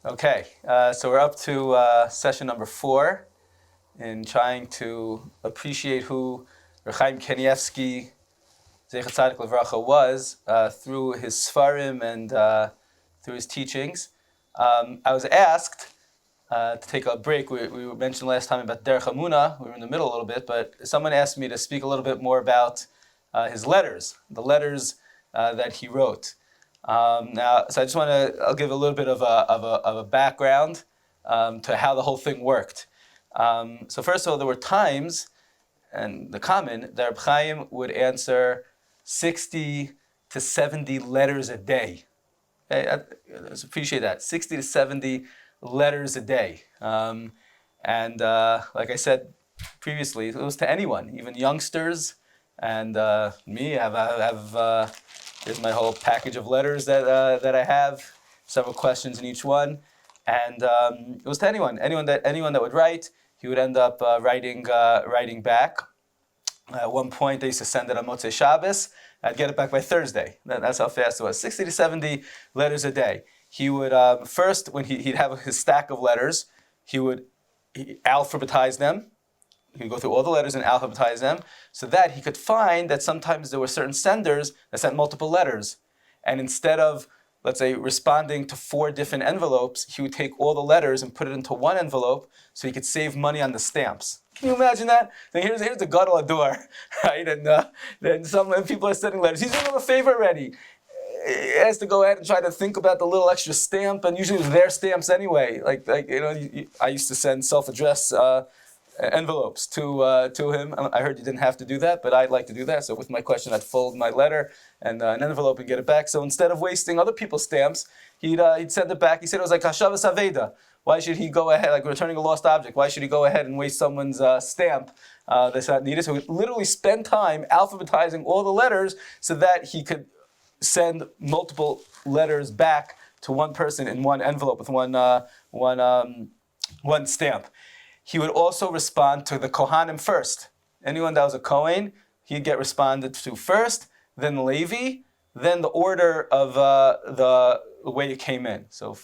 Okay, so we're up to session number 4 in trying to appreciate who Chaim Kanievsky, Zecher Tzadik Levracha, was through his Sfarim and through his teachings. I was asked to take a break. We mentioned last time about Derech Hamuna. We were in the middle a little bit, but someone asked me to speak a little bit more about his letters, the letters that he wrote. So I just I'll give a little bit of a background to how the whole thing worked. So first of all, there were times, and the common, that Reb Chaim would answer 60 to 70 letters a day. Okay, I appreciate that. 60 to 70 letters a day. Like I said previously, it was to anyone, even youngsters, and me. I have here's my whole package of letters that I have, several questions in each one, and it was to anyone that would write. He would end up writing back. At one point, they used to send it on Motzei Shabbos. I'd get it back by Thursday. That's how fast it was. 60 to 70 letters a day. He would first, when he'd have his stack of letters, he would alphabetize them. He'd go through all the letters and alphabetize them so that he could find that sometimes there were certain senders that sent multiple letters. And instead of, let's say, responding to 4 different envelopes, he would take all the letters and put it into one envelope so he could save money on the stamps. Can you imagine that? Then here's the Gadol Ador, right? And then some people are sending letters. He's doing them a favor already. He has to go ahead and try to think about the little extra stamp, and usually it was their stamps anyway. I used to send self-addressed envelopes to him. I heard you didn't have to do that, but I'd like to do that. So with my question, I'd fold my letter and an envelope and get it back. So instead of wasting other people's stamps, he'd send it back. He said it was like Hashavas Aveda. Why should he go ahead, like returning a lost object? Why should he go ahead and waste someone's stamp that's not needed? So he literally spent time alphabetizing all the letters so that he could send multiple letters back to one person in one envelope with one stamp. He would also respond to the Kohanim first. Anyone that was a Kohen, he'd get responded to first, then Levi, then the order of the way it came in. So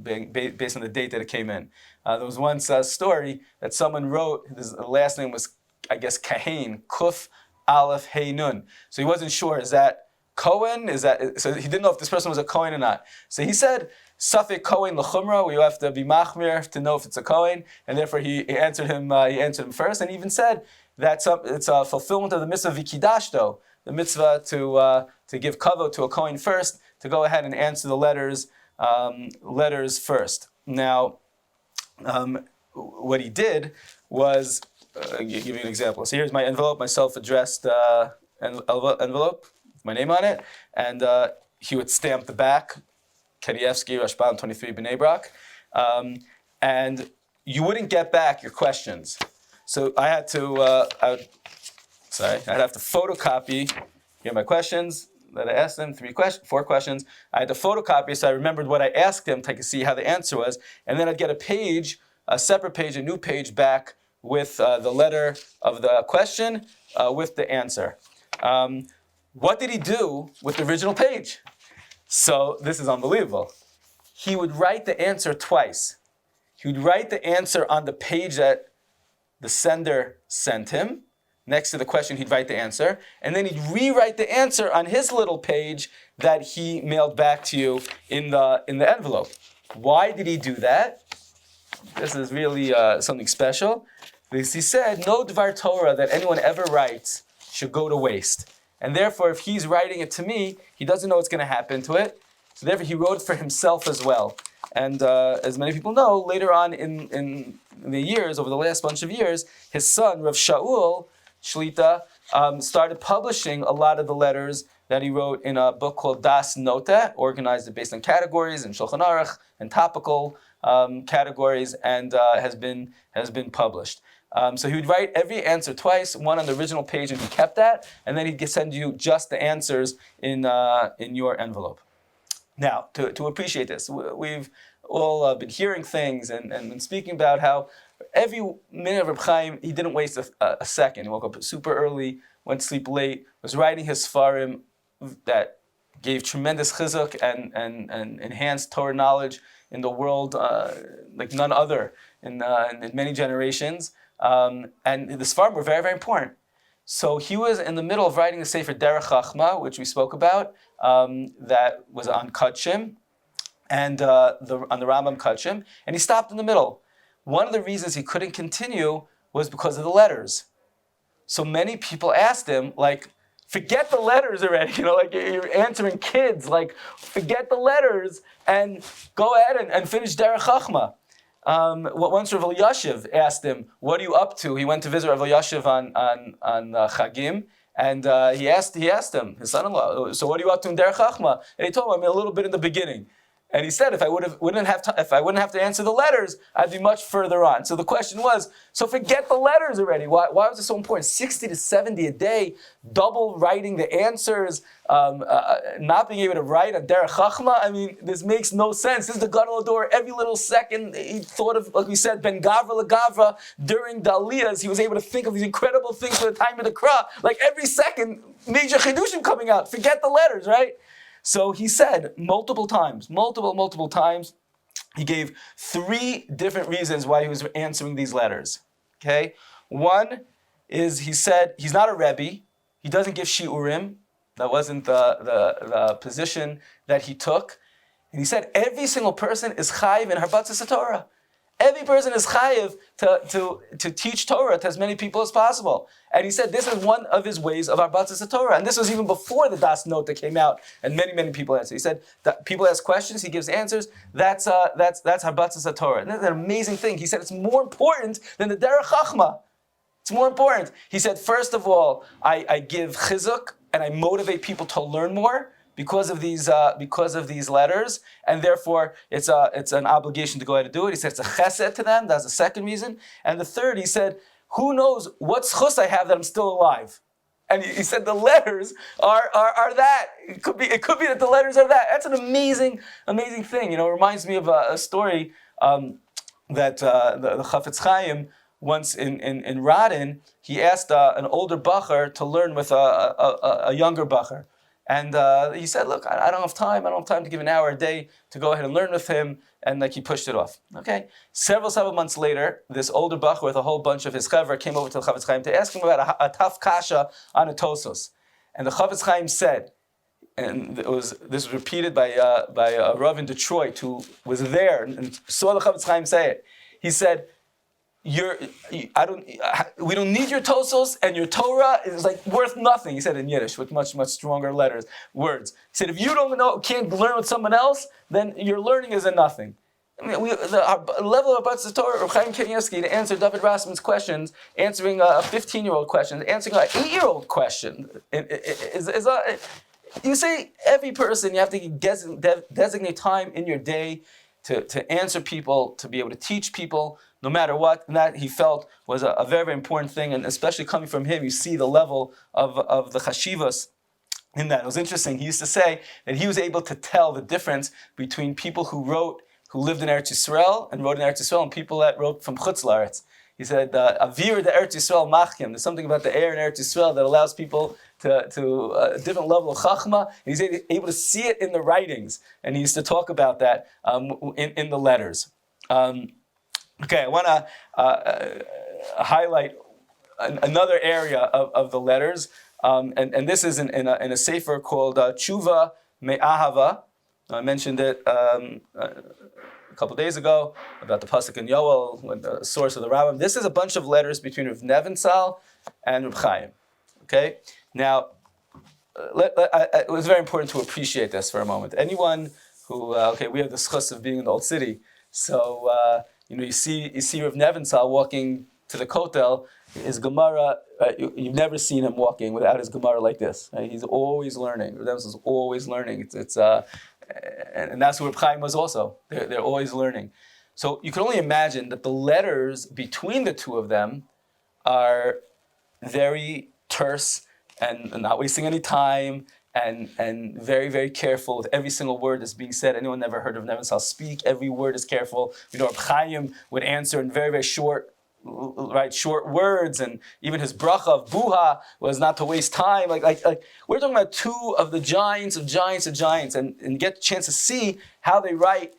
based on the date that it came in. There was once a story that someone wrote, his last name was, I guess, Kahin, Kuf Aleph Hey Nun. So he wasn't sure, is that Cohen? So he didn't know if this person was a Cohen or not. So he said, Safek Cohen l'chumra, where you have to be machmir to know if it's a Cohen, and therefore he answered him first, and he even said that it's a fulfillment of the mitzvah vikidashto, the mitzvah to give kavod to a Cohen first, to go ahead and answer the letters first. Now, what he did was, give you an example. So here's my envelope, my self-addressed envelope, my name on it, and he would stamp the back, Kanievsky, Rashban 23 B'nai Brak, and you wouldn't get back your questions. So I had to, I'd have to photocopy here my questions that I asked them, 4 questions. I had to photocopy so I remembered what I asked them so I could see how the answer was, and then I'd get a separate page, a new page back with the letter of the question with the answer. What did he do with the original page? So this is unbelievable. He would write the answer twice. He would write the answer on the page that the sender sent him. Next to the question, he'd write the answer. And then he'd rewrite the answer on his little page that he mailed back to you in the envelope. Why did he do that? This is really something special. Because he said, no Dvar Torah that anyone ever writes should go to waste. And therefore, if he's writing it to me, he doesn't know what's going to happen to it. So therefore, he wrote it for himself as well. And as many people know, later on in the years, over the last bunch of years, his son, Rav Shaul Shlita, started publishing a lot of the letters that he wrote in a book called Das Nota, organized based on categories and Shulchan Aruch and topical categories, and has been published. So he would write every answer twice, one on the original page, and he kept that, and then he'd send you just the answers in your envelope. Now, to appreciate this, we've all been hearing things and been speaking about how every minute of Reb Chaim, he didn't waste a second. He woke up super early, went to sleep late, was writing his Sfarim that gave tremendous chizuk and enhanced Torah knowledge in the world like none other in many generations. And the Sfarim were very, very important. So he was in the middle of writing the Sefer Derech Chachma, which we spoke about, that was on Kachim, and on the Rambam Kachim, and he stopped in the middle. One of the reasons he couldn't continue was because of the letters. So many people asked him, like, forget the letters already, like you're answering kids, like, forget the letters and go ahead and finish Derech Chachma. Once Rav Elyashiv asked him, what are you up to? He went to visit Rav Elyashiv on Chagim, and he asked him, his son-in-law, so what are you up to in Derech Chachma? And he told him, I'm a little bit in the beginning. And he said, if I wouldn't have to answer the letters, I'd be much further on. So the question was, so forget the letters already. Why was it so important? 60 to 70 a day, double writing the answers, not being able to write a Derech Chachma. I mean, this makes no sense. This is the Gadol Ador. Every little second, he thought of, like we said, Ben Gavra LeGavra. During the Aliyahs, he was able to think of these incredible things for the time of the Kra. Like every second, major Chidushim coming out. Forget the letters, right? So he said multiple times, he gave 3 different reasons why he was answering these letters. Okay? One is he said he's not a Rebbe, he doesn't give shiurim. That wasn't the position that he took. And he said every single person is chayiv in Harbatzas Torah. Every person is chayiv to teach Torah to as many people as possible. And he said this is one of his ways of Harbatzas Torah. And this was even before the Das Note that came out, and many people answered. He said that people ask questions, he gives answers. That's Harbatzas Torah. And that's an amazing thing. He said it's more important than the Derech Chachma. It's more important. He said, first of all, I give chizuk and I motivate people to learn more because of these letters, and therefore it's an obligation to go ahead and do it. He said it's a chesed to them. That's the second reason. And the third, he said, who knows what schus I have that I'm still alive? And he said the letters are that. It could be that the letters are that. That's an amazing thing. It reminds me of a story that the Chafetz Chaim once in Radin, he asked an older bacher to learn with a younger bacher. And he said, look, I don't have time to give an hour a day to go ahead and learn with him. And he pushed it off. Okay? Several months later, this older bacher with a whole bunch of his chaver came over to the Chafetz Chaim to ask him about a tough kasha on a tosos. And the Chafetz Chaim said, and this was repeated by a Rav in Detroit who was there and saw the Chafetz Chaim say it. He said, we don't need your tosos, and your Torah is like worth nothing. He said in Yiddish with much stronger words. He said, if you can't learn with someone else, then your learning is a nothing. I mean, the level of Harbatzas Torah of Chaim Kanievsky to answer David Rossman's questions, answering a 15-year-old question, answering an 8-year-old question, you say every person, you have to designate time in your day to answer people, to be able to teach people, no matter what. And that he felt was a very, very important thing, and especially coming from him, you see the level of the chashivas in that. It was interesting. He used to say that he was able to tell the difference between people who lived in Eretz Yisrael and wrote in Eretz Yisrael, and people that wrote from Chutz La'aretz. He said, "Avir de Eretz Yisrael machkim." There's something about the air in Eretz Yisrael that allows people to a different level of chachma. He's able to see it in the writings, and he used to talk about that in the letters. Okay, I want to highlight another area of the letters, and this is in a sefer called Tshuva Me'ahava. I mentioned it a couple days ago about the pasuk in Yoel, the source of the Rambam. This is a bunch of letters between Rav Nevinsal and Rav Chaim. Okay, now it was very important to appreciate this for a moment. Anyone who we have the schus of being in the old city, so you see Rav Nevinsal walking to the Kotel. His Gemara, you've never seen him walking without his Gemara like this. Right? He's always learning. Rav Nevinsal is always learning. And that's where Chaim was also. They're always learning. So you can only imagine that the letters between the two of them are very terse and not wasting any time and very, very careful with every single word that's being said. Anyone never heard of Nevinsal speak? Every word is careful. Chaim would answer in very, very short words, and even his bracha of buha was not to waste time. Like we're talking about two of the giants, and get a chance to see how they write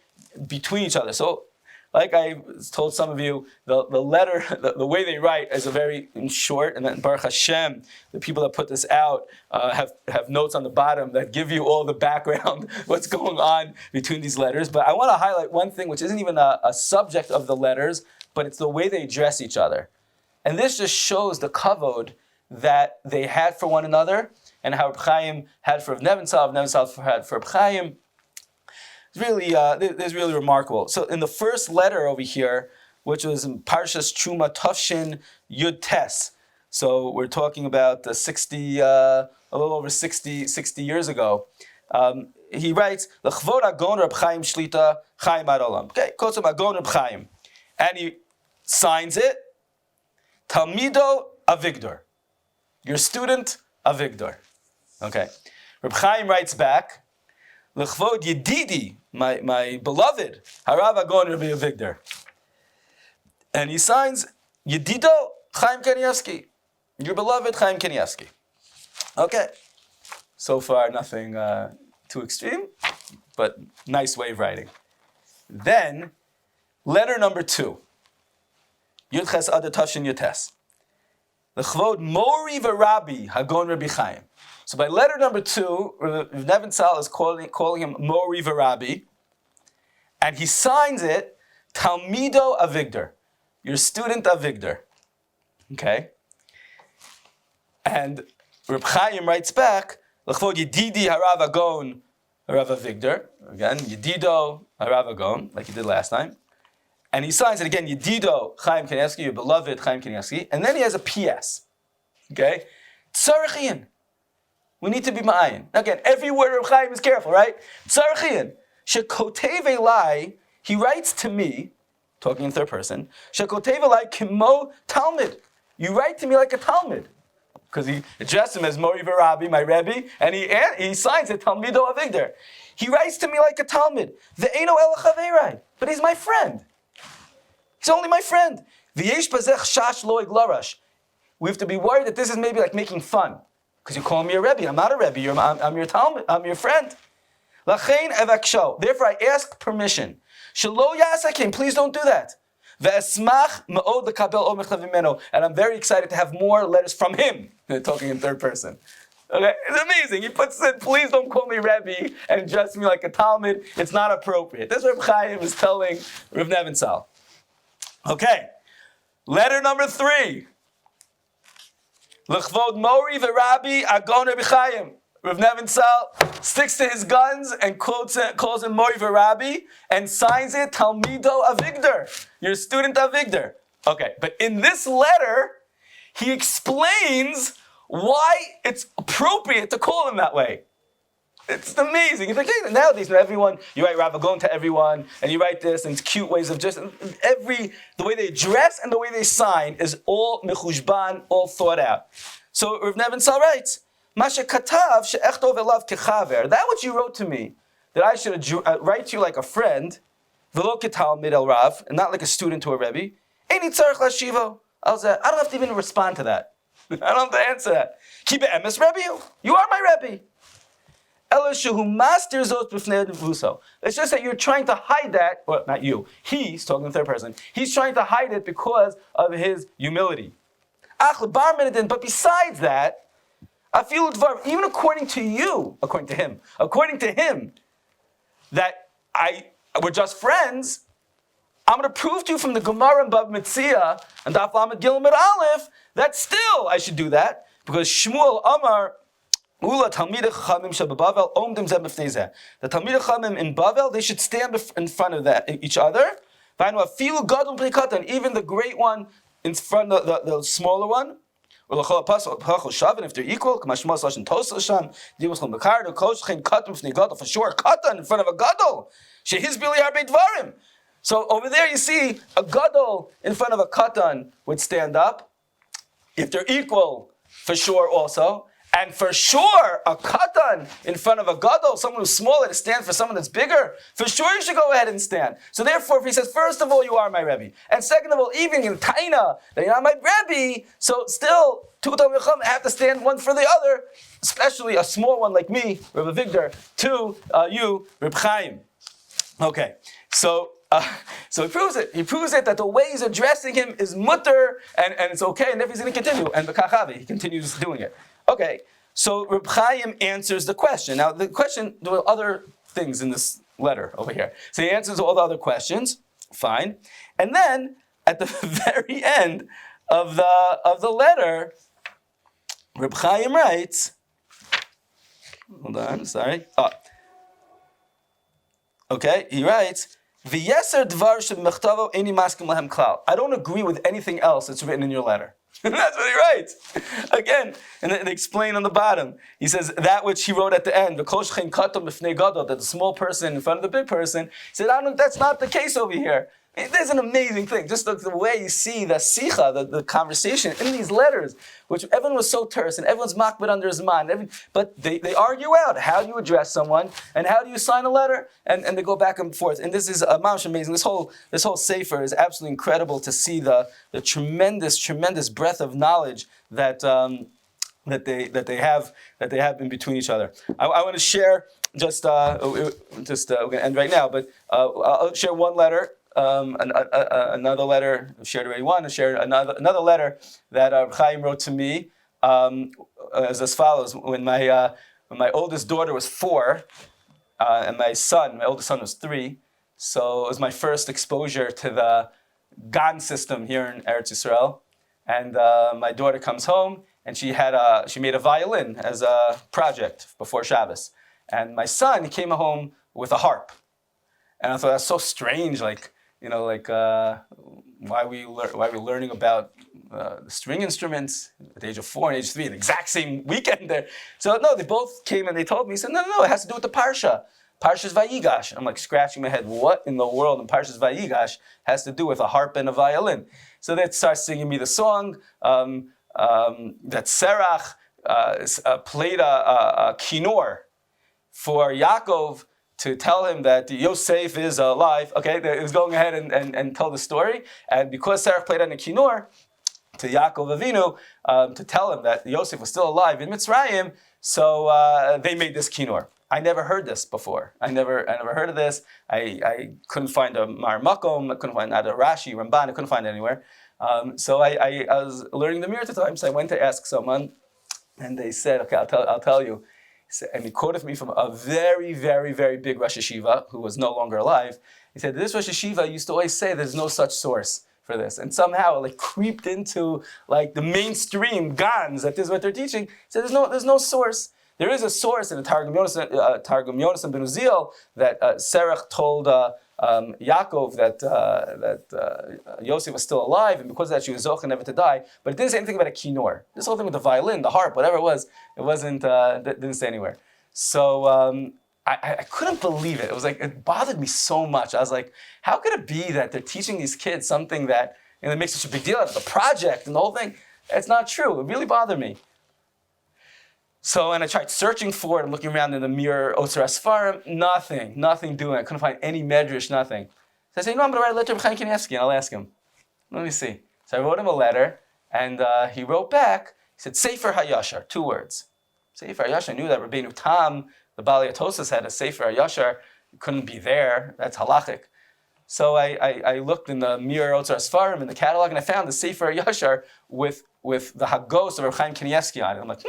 between each other. So, like I told some of you, the letter, the way they write is a very short, and then Baruch Hashem, the people that put this out have notes on the bottom that give you all the background, what's going on between these letters. But I want to highlight one thing, which isn't even a subject of the letters, but it's the way they address each other. And this just shows the kavod that they had for one another, and how Reb Chaim had for Reb Nebenzahl had for Reb Chaim. It's really remarkable. So in the first letter over here, which was in Parshas Truma Tafshin Yud Tes, so we're talking about a little over 60 years ago, he writes, L'chvod Agon Reb Chaim Shlita Chaim Ad Olam. Okay, quotes him Agon Reb Chaim. And he signs it, Talmido Avigdor. Your student, Avigdor. Okay. Reb Chaim writes back, L'chvod Yedidi, my beloved, Harav Agon Rabbi Avigdor. And he signs, Yedido Chaim Kanievsky. Your beloved Chaim Kanievsky. Okay. So far, nothing too extreme, but nice way of writing. Then, letter number 2. Yud Ches Adar Tafshin Yud Tes. L'chvod Mori v'Rabbi Hagon Rabbi Chaim. So by letter number 2, Rav Nebenzahl is calling him Mori v'Rabbi, and he signs it Talmido Avigdor, your student Avigdor. Okay? And Reb Chaim writes back, L'chvod Yedidi Harav Agon Harav Avigdor. Again, Yedido Harav Agon, like he did last time. And he signs it again, Yedido Chaim Kanievsky, your beloved Chaim Kanievsky. And then he has a PS. Okay? Tzarachian. We need to be ma'ayin. Again, every word of Chaim is careful, right? Tzarachian. Shekotev elai, he writes to me, talking in third person, Shekotev elai kimo Talmud. You write to me like a Talmud. Because he addressed him as Mori v'Rabbi, my Rebbe, and he signs it, Talmido Avigdor. He writes to me like a Talmud. Ve'eno el chaverai. But he's my friend. He's only my friend. V'yesh bazech shash loig larash. We have to be worried that this is maybe like making fun. Because you're calling me a Rebbe. I'm not a Rebbe. I'm your Talmud. I'm your friend. Lachein evaksho. Therefore, I ask permission. Shelo yasakim. Please don't do that. Ve'esmach ma'od lekabel od mechav mimeno. And I'm very excited to have more letters from him. They're talking in third person. Okay, it's amazing. He puts it, please don't call me Rebbe and address me like a Talmud. It's not appropriate. This is what Reb Chaim is telling Rav Nebenzahl. Okay, letter number 3. L'chvod Mori v'Rabbi Agon Rabbi Chaim. Rav Nebenzahl sticks to his guns and calls him Mori v'Rabbi and signs it Talmido Avigdor, your student Avigdor. Okay, but in this letter, he explains why it's appropriate to call him that way. It's amazing. It's like, hey, nowadays, everyone, you write Rav Agon to everyone, and you write this, and it's cute ways of just, the way they dress and the way they sign is all mechushban, all thought out. So Rav Nebenzahl writes, Masha katav she'echtov elav kechaver. That which you wrote to me, that I should write to you like a friend, v'lo ketalmid el Rav, and not like a student to a Rebbe, eini tzarich lashivo. I don't have to even respond to that. I don't have to answer that. Ki be'emes Rebbe, you are my Rebbe. It's just that you're trying to hide that, well, not you, he's talking in third person, he's trying to hide it because of his humility. But besides that, even according to him, that we're just friends, I'm going to prove to you from the Gemara and Bab Metzia and Daf Lamed Gimel Amud Aleph that still I should do that, because Shmuel Amar, Ula Talmidei Chachamim shebeBavel omdim zeh b'fnei zeh. The Talmidei Chachamim in Bavel, they should stand in front of each other. Even the great one in front of the smaller one. If they're equal, for sure, katan in front of a gadol. So over there you see a gadol in front of a katan would stand up. If they're equal, for sure also. And for sure, a katan in front of a gadol, someone who's smaller, to stand for someone that's bigger, for sure you should go ahead and stand. So therefore, if he says, first of all, you are my Rebbe, and second of all, even in taina, that you're not my Rebbe, so still, two Talmidei Chacham have to stand one for the other, especially a small one like me, Rabbi Avigdor, to you, Reb Chaim. Okay, So he proves it. He proves it that the way he's addressing him is mutter, and it's okay, and therefore he's going to continue. And b'kachavi, he continues doing it. Okay, so Reb Chaim answers the question. Now the question, there were other things in this letter over here. So he answers all the other questions, fine. And then, at the very end of the letter, Reb Chaim writes, hold on, sorry. Okay, he writes, I don't agree with anything else that's written in your letter. That's what he writes. Again, and they explain on the bottom. He says, that which he wrote at the end, that the small person in front of the big person, he said, that's not the case over here. There's an amazing thing. Just the way you see the sicha, the conversation in these letters, which everyone was so terse and everyone's makbid under his mind. But they argue out how do you address someone and how do you sign a letter, and they go back and forth. And this is mamish amazing. This whole sefer is absolutely incredible to see the tremendous breadth of knowledge that they have in between each other. I want to share we're going to end right now, but I'll share one letter. Another letter I've shared already. I'll share another letter that Chaim wrote to me as follows. When my oldest daughter was 4, and my oldest son was 3, so it was my first exposure to the gan system here in Eretz Yisrael. And my daughter comes home and she made a violin as a project before Shabbos. And my son, he came home with a harp, and I thought that's so strange, why are we learning about the string instruments at the age of 4 and age 3, the exact same weekend there? So no, they both came and they told me. He said, no, it has to do with the parsha. Parsha's Vayigash. I'm like scratching my head. What in the world in Parsha's Vayigash has to do with a harp and a violin? So they start singing me the song that Serach played a kinor for Yaakov to tell him that Yosef is alive. Okay, he was going ahead and tell the story. And because Serach played on a kinor to Yaakov Avinu to tell him that Yosef was still alive in Mitzrayim, so they made this kinor. I never heard this before. I never heard of this. I couldn't find a Mar Makom. I couldn't find either Rashi, Ramban. I couldn't find it anywhere. So I was learning the Mir at the time. So I went to ask someone, and they said, "Okay, I'll tell you." And he quoted me from a very, very, very big Rosh Yeshiva who was no longer alive. He said, "This Rosh Yeshiva used to always say there's no such source for this, and somehow it creeped into the mainstream gans that this is what they're teaching." He said, "There's no source." There is a source in the Targum Yonasan ben Uziel that Serach told Yaakov that Yosef was still alive, and because of that she was zocheh never to die. But it didn't say anything about a kinor. This whole thing with the violin, the harp, whatever it wasn't. Didn't say anywhere. So I couldn't believe it. It was it bothered me so much. I was like, how could it be that they're teaching these kids something that they make such a big deal out of the project and the whole thing? It's not true. It really bothered me. So, and I tried searching for it. I'm looking around in the mirror, Otzer Asfarim, nothing doing. I couldn't find any medrash, nothing. So I said, I'm going to write a letter to Chaim Kanievsky, and I'll ask him. Let me see. So I wrote him a letter, and he wrote back. He said, Sefer HaYashar, 2 words. Sefer HaYashar, I knew that Rabbeinu Tam, the Bali Atosas, had a Sefer HaYashar. It couldn't be there. That's halachic. So I looked in the Mir Otzer Asfarim in the catalog, and I found the Sefer Yashar with the Hagos of Chaim Kanievsky on it. I'm like,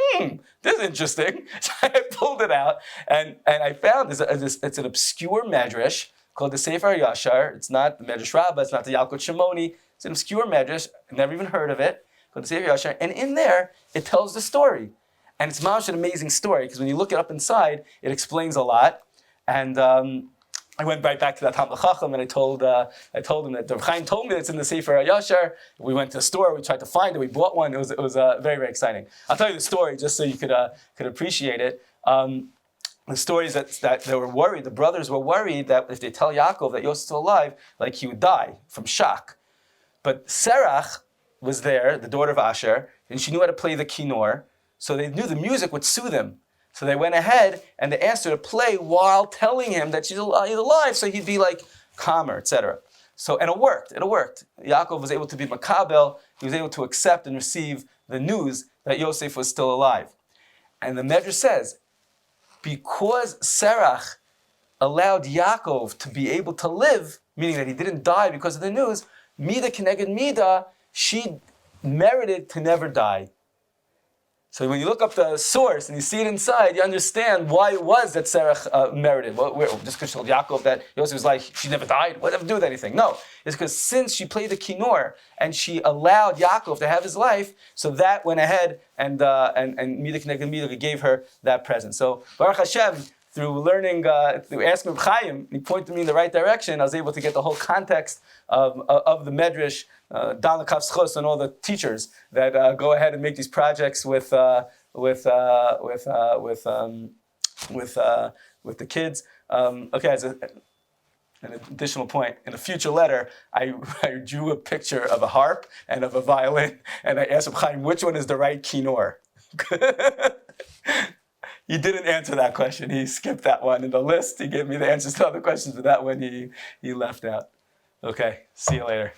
this is interesting. So I pulled it out, and I found it's an obscure medrash called the Sefer Yashar. It's not the Medrash Rabbah. It's not the Yalkut Shimoni. It's an obscure medrash. I've never even heard of it. Called the Sefer Yashar, and in there it tells the story, and it's an amazing story because when you look it up inside, it explains a lot, and. I went right back to that Talmid Chacham and I told him that the Chaim told me that it's in the Sefer HaYashar. We went to the store, we tried to find it, we bought one. It was very, very exciting. I'll tell you the story just so you could appreciate it. The story is that they were worried, the brothers were worried that if they tell Yaakov that Yosef's still alive, he would die from shock. But Serach was there, the daughter of Asher, and she knew how to play the kinor, so they knew the music would soothe him. So they went ahead and they asked her to play while telling him that she's alive, so he'd be calmer, etc. So, and it worked. Yaakov was able to be makabel. He was able to accept and receive the news that Yosef was still alive. And the Medrash says, because Serach allowed Yaakov to be able to live, meaning that he didn't die because of the news, Mida Keneged Mida, she merited to never die. So when you look up the source and you see it inside, you understand why it was that Sarah merited. Just because she told Yaakov that Yosef was like, she never died, what did it do with anything? No, it's because since she played the kinnor and she allowed Yaakov to have his life, so that went ahead and Mida Keneged Mida gave her that present. So Baruch Hashem, through learning, through asking Chaim, he pointed me in the right direction. I was able to get the whole context of the Medrash, Dan Lekaf Schos, and all the teachers that go ahead and make these projects with the kids. Okay, as an additional point, in a future letter, I drew a picture of a harp and of a violin, and I asked Chaim which one is the right kinnor. He didn't answer that question. He skipped that one in the list. He gave me the answers to other questions, but that one he left out. Okay, see you later.